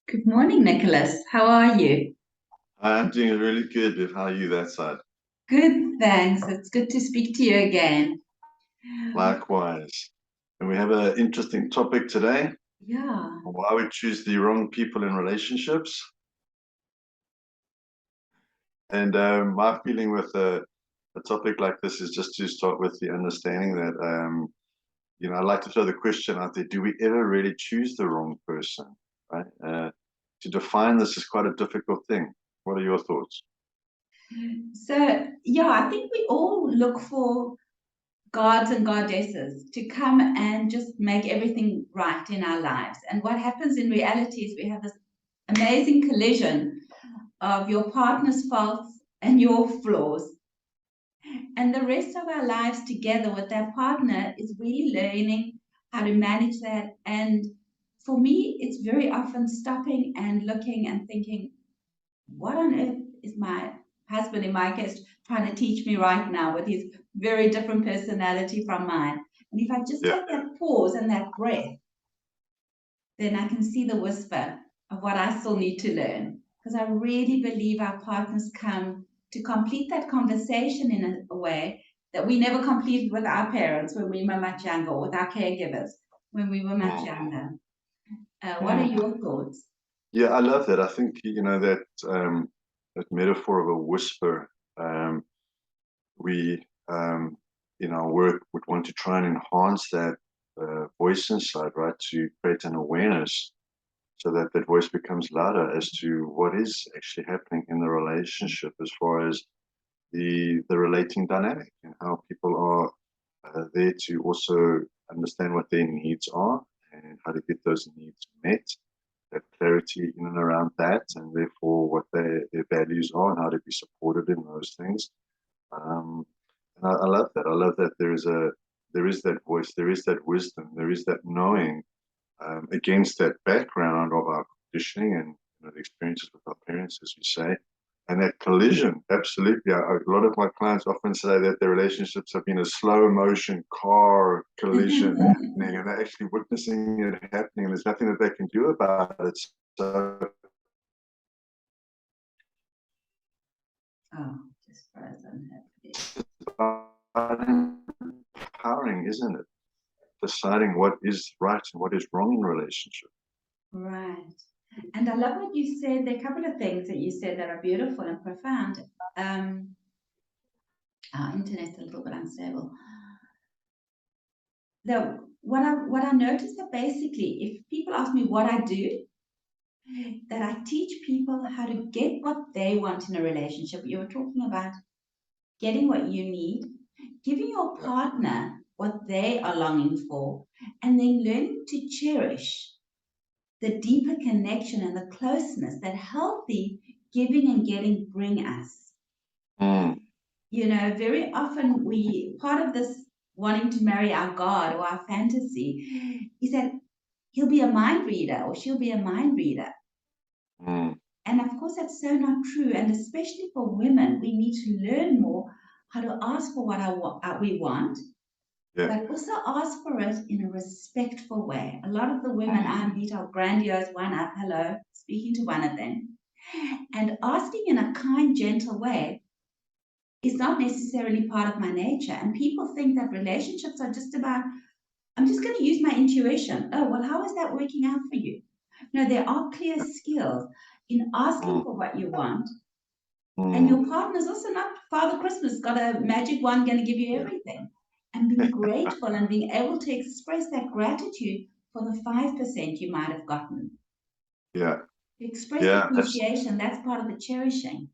Good morning, Nicholas. How are you? I'm doing really good, Viv. How are you that side? Good, thanks. It's good to speak to you again. Likewise. And we have an interesting topic today, Yeah, on why we choose the wrong people in relationships. And my feeling with a topic like this is just to start with the understanding that, I'd like to throw the question out there, do we ever really choose the wrong person, right? To define this is quite a difficult thing. What are your thoughts? so I think we all look for gods and goddesses to come and just make everything right in our lives. And what happens in reality is we have this amazing collision of your partner's faults and your flaws. And the rest of our lives together with that partner is really learning how to manage that. And for me, it's very often stopping and looking and thinking, what on earth is my husband, in my case, trying to teach me right now with his very different personality from mine? And if I just Yeah. take that pause and that breath, then I can see the whisper of what I still need to learn. Because I really believe our partners come to complete that conversation in a way that we never completed with our parents when we were much younger, or with our caregivers when we were much Mm, younger. What are mm. your thoughts? Yeah, I love that. I think, that that metaphor of a whisper. We in our work would want to try and enhance that voice inside, right, to create an awareness so that that voice becomes louder as to what is actually happening in the relationship as far as the relating dynamic and how people are there to also understand what their needs are and how to get those needs met, that clarity in and around that, and therefore what their values are and how to be supported in those things. um, and I love that. I love that there is that voice, there is that wisdom, there is that knowing against that background of our conditioning and the experiences with our parents, as you say, and that collision. Absolutely, a lot of my clients often say that their relationships have been a slow motion car collision happening, and they're actually witnessing it happening, and there's nothing that they can do about it. So Oh, just frozen. empowering, isn't it? Deciding what is right and what is wrong in relationship. Right. And I love what you said. There are a couple of things that you said that are beautiful and profound. Our internet's a little bit unstable. What I noticed that basically, if people ask me what I do, that I teach people how to get what they want in a relationship. You were talking about getting what you need, giving your Yeah. partner what they are longing for, and then learning to cherish the deeper connection and the closeness that healthy giving and getting bring us. Mm, Very often part of this wanting to marry our God or our fantasy is that he'll be a mind reader or she'll be a mind reader. mm, And of course, that's so not true. And especially for women, we need to learn more how to ask for what we want, yeah. but also ask for it in a respectful way. A lot of the women I Mm, meet are grandiose, one up, hello, speaking to one of them. And asking in a kind, gentle way is not necessarily part of my nature. And people think that relationships are just about, I'm just going to use my intuition. Oh, well, how is that working out for you? No, there are clear skills in asking mm, for what you want. And mm, your partner's also not Father Christmas, got a magic wand going to give you yeah. everything. And being grateful and being able to express that gratitude for the 5% you might have gotten. Yeah. Express Yeah. appreciation, that's part of the cherishing.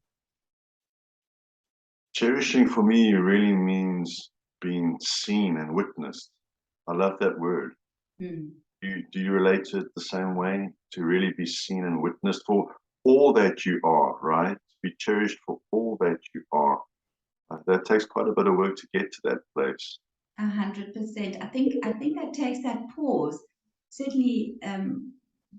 Cherishing for me really means being seen and witnessed. I love that word. Hmm. Do you relate to it the same way? To really be seen and witnessed for all that you are, right? To be cherished for all that you are. That takes quite a bit of work to get to that place. 100%. I think that takes that pause. Certainly,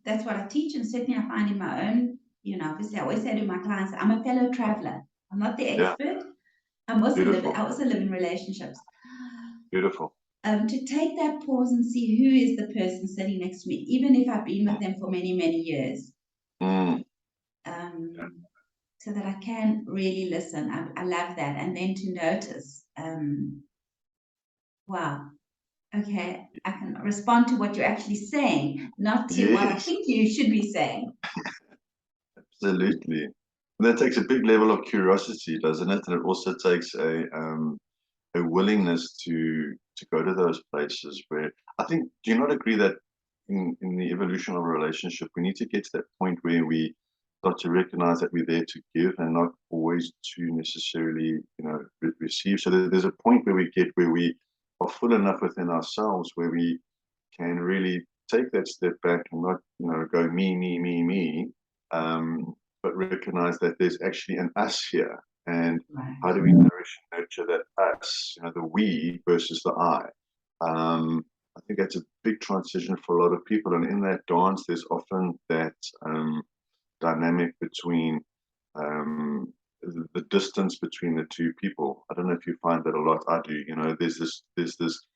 that's what I teach, and certainly I find in my own. Obviously, I always say to my clients, I'm a fellow traveler. I'm not the Yeah. expert. I'm also living. Beautiful. I also live in relationships. Beautiful. To take that pause and see who is the person sitting next to me, even if I've been with Mm, them for many, many years. Mm. So that I can really listen. I love that. And then to notice, wow, okay, I can respond to what you're actually saying, not to what I Yes, think you should be saying. absolutely. And that takes a big level of curiosity, doesn't it? And it also takes a willingness to go to those places where I think, do you not agree that in the evolution of a relationship, we need to get to that point where we start to recognize that we're there to give and not always to necessarily, receive. So there's a point where we get where we are full enough within ourselves where we can really take that step back and not, go me, but recognize that there's actually an us here. And Right. how do we nourish and nurture that us, the we versus the I? I think that's a big transition for a lot of people. And in that dance, there's often that dynamic between the distance between the two people. I don't know if you find that a lot. I do. There's this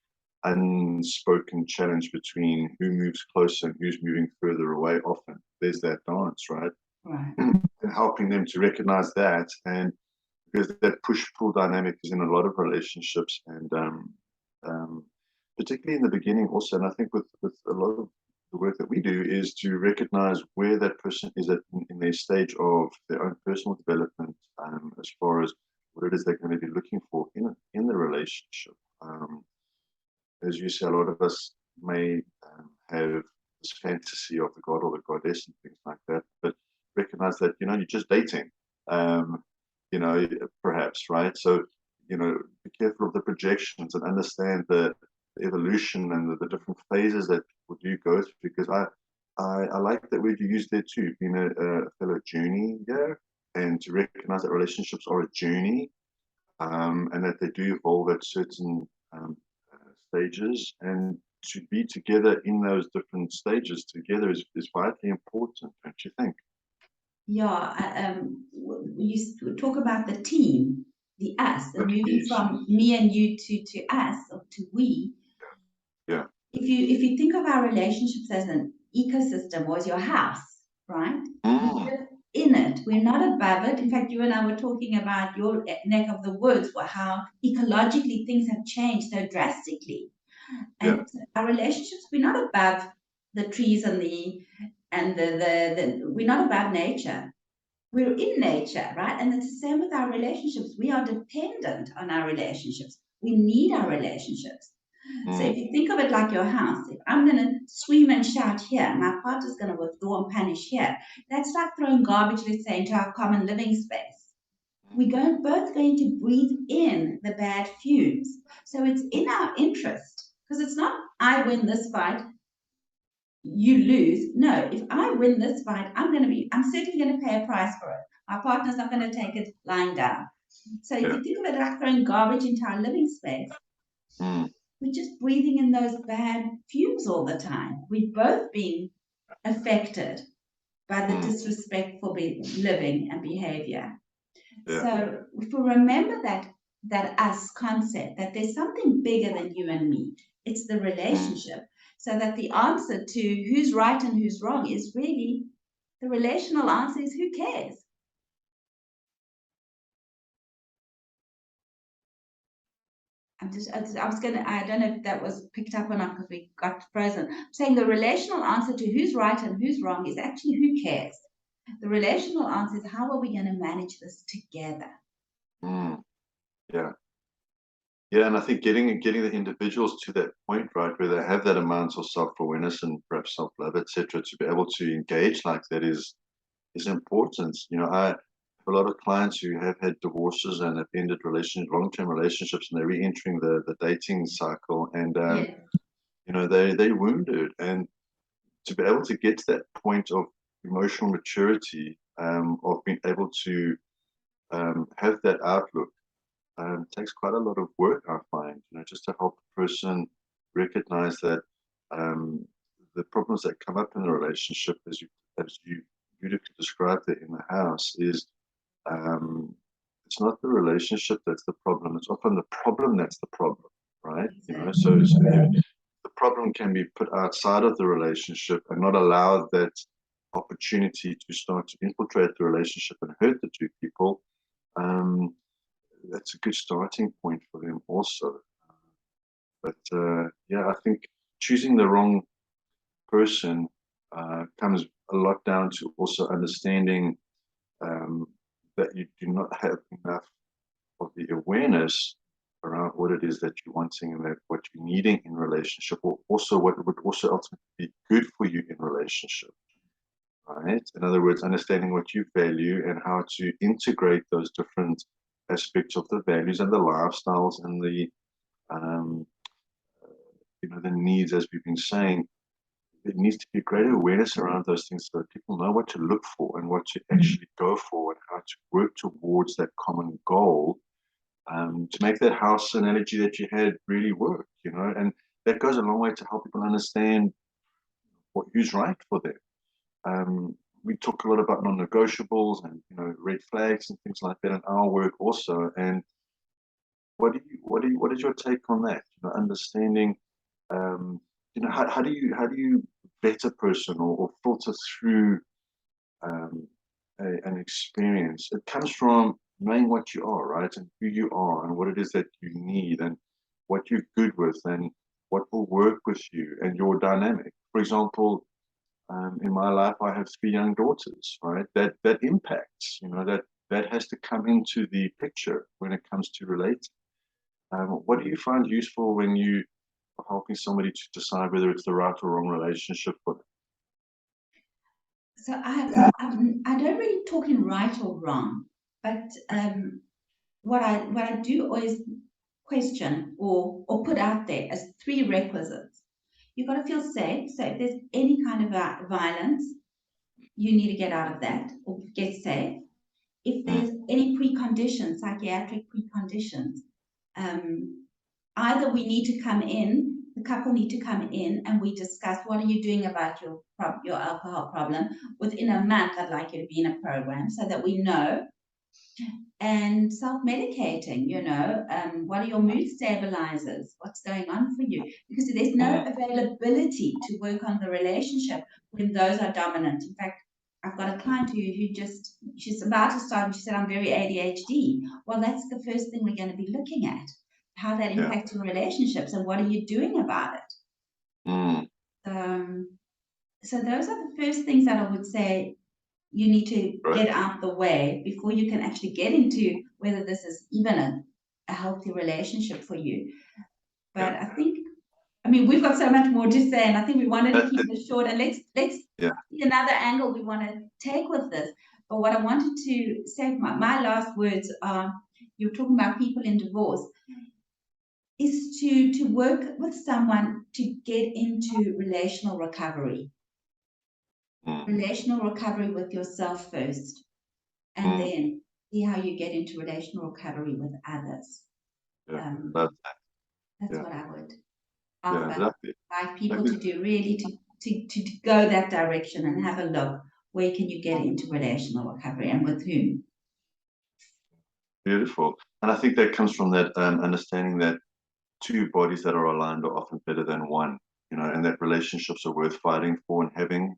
unspoken challenge between who moves closer and who's moving further away. Often there's that dance, right? Right. And helping them to recognize that, and because that push pull dynamic is in a lot of relationships, and um, particularly in the beginning also. And I think with a lot of the work that we do is to recognize where that person is at in their stage of their own personal development, as far as what it is they're going to be looking for in the relationship. As you say, a lot of us may have this fantasy of the god or the goddess and things like that, but recognize that you're just dating, um, perhaps, right? So be careful of the projections and understand the evolution and the different phases that people do go through. Because I like that word you used there too, being a fellow journey, yeah, and to recognize that relationships are a journey, and that they do evolve at certain stages, and to be together in those different stages together is vitally important, don't you think? Yeah, you talk about the team, the us, and But moving yes, from me and you to us or to we. yeah. If you think of our relationships as an ecosystem or as your house, right? We Mm, live in it. We're not above it. In fact, you and I were talking about your neck of the woods, or how ecologically things have changed so drastically. yeah. And our relationships, we're not above the trees and we're not above nature. We're in nature, right? And it's the same with our relationships. We are dependent on our relationships. We need our relationships. So if Mm, you think of it like your house, if I'm going to scream and shout here, my partner's going to withdraw and punish here. That's like throwing garbage, let's say, into our common living space. Both going to breathe in the bad fumes. So it's in our interest, because it's not I win this fight, you lose. No, if I win this fight, I'm certainly going to pay a price for it. My partner's not going to take it lying down. So if yeah. you think of it like throwing garbage into our living space, Mm, we're just breathing in those bad fumes all the time. We're both being affected by the mm, disrespectful living and behavior. yeah. So if we remember that us concept, that there's something bigger than you and me, it's the Mm, relationship. So that the answer to who's right and who's wrong is really the relational answer is who cares? I don't know if that was picked up or not because we got frozen. I'm saying the relational answer to who's right and who's wrong is actually who cares. The relational answer is how are we going to manage this together? mm, yeah. Yeah, and I think getting the individuals to that point, right, where they have that amount of self-awareness and perhaps self-love, etc., to be able to engage like that is important. I have a lot of clients who have had divorces and have ended long-term relationships, and they're re-entering the dating cycle, and Yeah. they wounded, and to be able to get to that point of emotional maturity, of being able to have that outlook, takes quite a lot of work, I find, just to help a person recognize that um, the problems that come up in the relationship, as you beautifully described it in the house, is um, it's not the relationship that's the problem. It's often the problem that's the problem, right? So if the problem can be put outside of the relationship and not allow that opportunity to start to infiltrate the relationship and hurt the two people, that's a good starting point for them also. But yeah, I think choosing the wrong person comes a lot down to also understanding that you do not have enough of the awareness around what it is that you're wanting and that what you're needing in relationship, or also what would also ultimately be good for you in relationship. Right? In other words, understanding what you value and how to integrate those different aspects of the values and the lifestyles and the um, the needs, as we've been saying. There needs to be greater awareness around those things so that people know what to look for and what to actually go for and how to work towards that common goal, to make that house analogy that you had really work, and that goes a long way to help people understand who's right for them. We talk a lot about non-negotiables and red flags and things like that in our work also. And what is your take on that? Understanding, how do you vet a person or filter through an experience? It comes from knowing what you are, right, and who you are, and what it is that you need, and what you're good with, and what will work with you, and your dynamic. For example, in my life, I have 3 young daughters, right? That impacts, that has to come into the picture when it comes to relating. What do you find useful when you are helping somebody to decide whether it's the right or wrong relationship for them? So I don't really talk in right or wrong, but what I do always question or put out there as 3 requisites. You've got to feel safe. So if there's any kind of violence, you need to get out of that or get safe. If there's any preconditions, psychiatric preconditions, either we need to come in, the couple need to come in, and we discuss what are you doing about your alcohol problem. Within a month, I'd like you to be in a program so that we know. And self-medicating, what are your mood stabilizers? What's going on for you? Because there's no availability to work on the relationship when those are dominant. In fact, I've got a client who she's about to start and she said, I'm very ADHD. Well, that's the first thing we're going to be looking at, how that impacts your relationships and what are you doing about it. So those are the first things that I would say you need to get out the way before you can actually get into whether this is even a healthy relationship for you. But I mean, we've got so much more to say, and I think we wanted to keep it short. And let's see another angle we want to take with this. But what I wanted to say, my last words are: you're talking about people in divorce, is to work with someone to get into relational recovery. Relational recovery with yourself first, and then see how you get into relational recovery with others. That's what I would offer people to do, really to go that direction and have a look. Where can you get into relational recovery and with whom? Beautiful. And I think that comes from that understanding that 2 bodies that are aligned are often better than one, and that relationships are worth fighting for and having,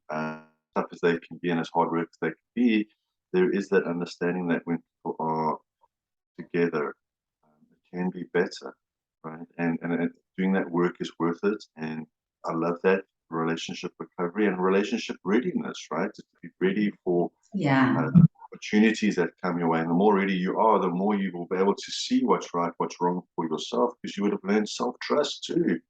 tough as they can be and as hard work as they can be. There is that understanding that when people are together, it can be better, right? And doing that work is worth it. And I love that relationship recovery and relationship readiness, right? To be ready for opportunities that come your way. And the more ready you are, the more you will be able to see what's right, what's wrong for yourself, because you would have learned self-trust too.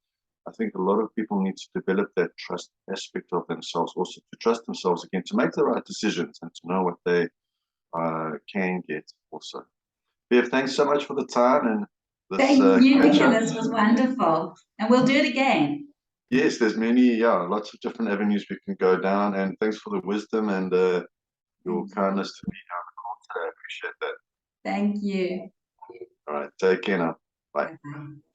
I think a lot of people need to develop that trust aspect of themselves, also to trust themselves again, to make the right decisions and to know what they can get also. Bev, thanks so much for the time and this. Thank you, Nicholas. This was wonderful. And we'll do it again. Yes, there's lots of different avenues we can go down. And thanks for the wisdom and your kindness to me on the call today. I appreciate that. Thank you. All right. Take care now. Bye. Bye-bye.